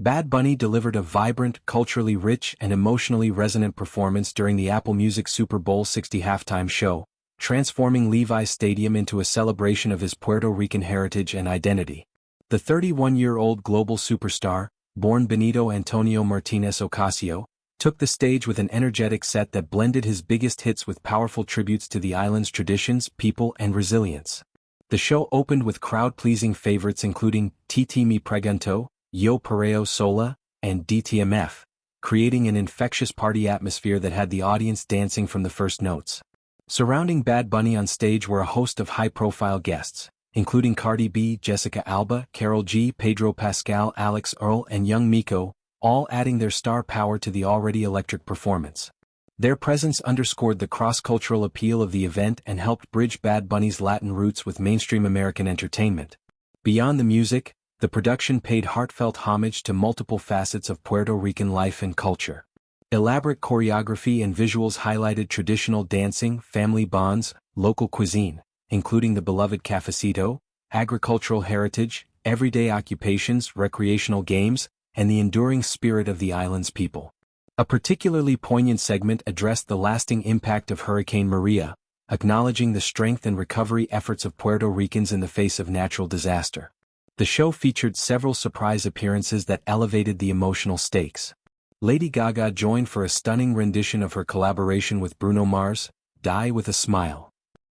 Bad Bunny delivered a vibrant, culturally rich and emotionally resonant performance during the Apple Music Super Bowl 60 halftime show, transforming Levi Stadium into a celebration of his Puerto Rican heritage and identity. The 31-year-old global superstar, born Benito Antonio Martinez Ocasio, took the stage with an energetic set that blended his biggest hits with powerful tributes to the island's traditions, people, and resilience. The show opened with crowd-pleasing favorites including Tití Me Preguntó, Yo Perreo Sola, and DTMF, creating an infectious party atmosphere that had the audience dancing from the first notes. Surrounding Bad Bunny on stage were a host of high-profile guests, including Cardi B, Jessica Alba, Karol G, Pedro Pascal, Alix Earle, and Young Miko, all adding their star power to the already electric performance. Their presence underscored the cross-cultural appeal of the event and helped bridge Bad Bunny's Latin roots with mainstream American entertainment. Beyond the music, the production paid heartfelt homage to multiple facets of Puerto Rican life and culture. Elaborate choreography and visuals highlighted traditional dancing, family bonds, local cuisine, including the beloved cafecito, agricultural heritage, everyday occupations, recreational games, and the enduring spirit of the island's people. A particularly poignant segment addressed the lasting impact of Hurricane Maria, acknowledging the strength and recovery efforts of Puerto Ricans in the face of natural disaster. The show featured several surprise appearances that elevated the emotional stakes. Lady Gaga joined for a stunning rendition of her collaboration with Bruno Mars, Die with a Smile.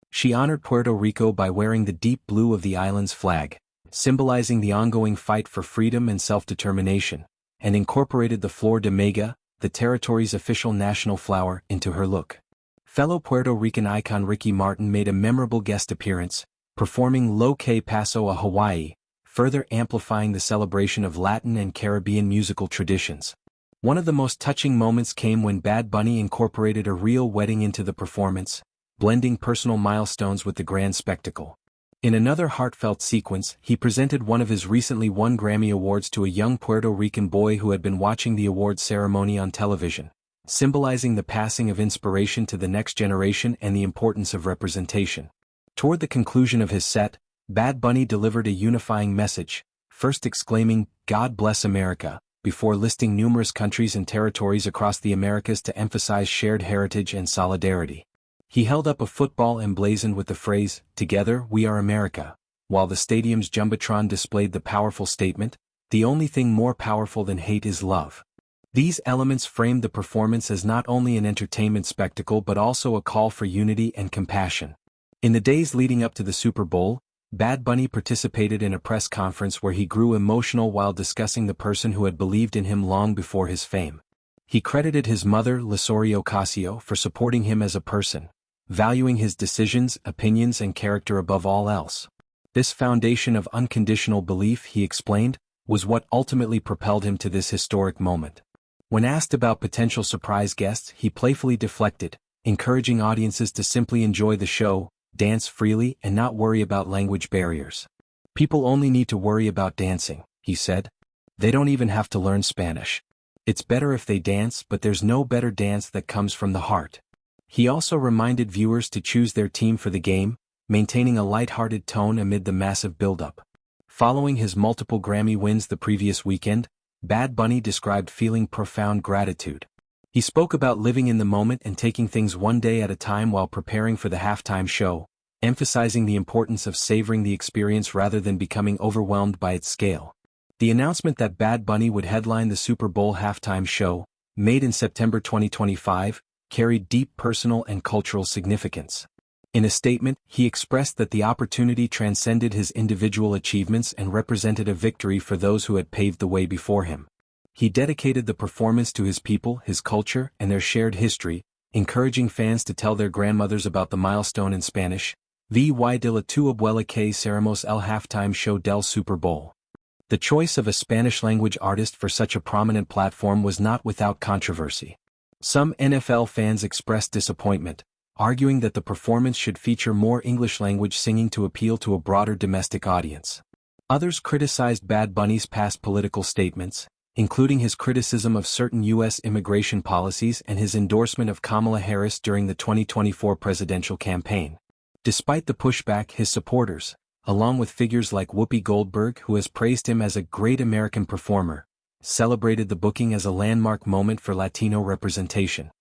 She honored Puerto Rico by wearing the deep blue of the island's flag, symbolizing the ongoing fight for freedom and self-determination, and incorporated the Flor de Maga, the territory's official national flower, into her look. Fellow Puerto Rican icon Ricky Martin made a memorable guest appearance, performing Que Pasó a Hawaii, further amplifying the celebration of Latin and Caribbean musical traditions. One of the most touching moments came when Bad Bunny incorporated a real wedding into the performance, blending personal milestones with the grand spectacle. In another heartfelt sequence, he presented one of his recently won Grammy Awards to a young Puerto Rican boy who had been watching the awards ceremony on television, symbolizing the passing of inspiration to the next generation and the importance of representation. Toward the conclusion of his set, Bad Bunny delivered a unifying message, first exclaiming, "God bless America," before listing numerous countries and territories across the Americas to emphasize shared heritage and solidarity. He held up a football emblazoned with the phrase, "Together we are America," while the stadium's Jumbotron displayed the powerful statement, "The only thing more powerful than hate is love." These elements framed the performance as not only an entertainment spectacle but also a call for unity and compassion. In the days leading up to the Super Bowl, Bad Bunny participated in a press conference where he grew emotional while discussing the person who had believed in him long before his fame. He credited his mother, Lisori Ocasio, for supporting him as a person, valuing his decisions, opinions, and character above all else. This foundation of unconditional belief, he explained, was what ultimately propelled him to this historic moment. When asked about potential surprise guests, he playfully deflected, encouraging audiences to simply enjoy the show, dance freely, and not worry about language barriers. "People only need to worry about dancing," he said. "They don't even have to learn Spanish. It's better if they dance, but there's no better dance that comes from the heart." He also reminded viewers to choose their team for the game, maintaining a lighthearted tone amid the massive buildup. Following his multiple Grammy wins the previous weekend, Bad Bunny described feeling profound gratitude. He spoke about living in the moment and taking things one day at a time while preparing for the halftime show, emphasizing the importance of savoring the experience rather than becoming overwhelmed by its scale. The announcement that Bad Bunny would headline the Super Bowl halftime show, made in September 2025, carried deep personal and cultural significance. In a statement, he expressed that the opportunity transcended his individual achievements and represented a victory for those who had paved the way before him. He dedicated the performance to his people, his culture, and their shared history, encouraging fans to tell their grandmothers about the milestone in Spanish, "Vy de la tu abuela que seremos el halftime show del Super Bowl." The choice of a Spanish-language artist for such a prominent platform was not without controversy. Some NFL fans expressed disappointment, arguing that the performance should feature more English-language singing to appeal to a broader domestic audience. Others criticized Bad Bunny's past political statements, including his criticism of certain U.S. immigration policies and his endorsement of Kamala Harris during the 2024 presidential campaign. Despite the pushback, his supporters, along with figures like Whoopi Goldberg, who has praised him as a great American performer, celebrated the booking as a landmark moment for Latino representation.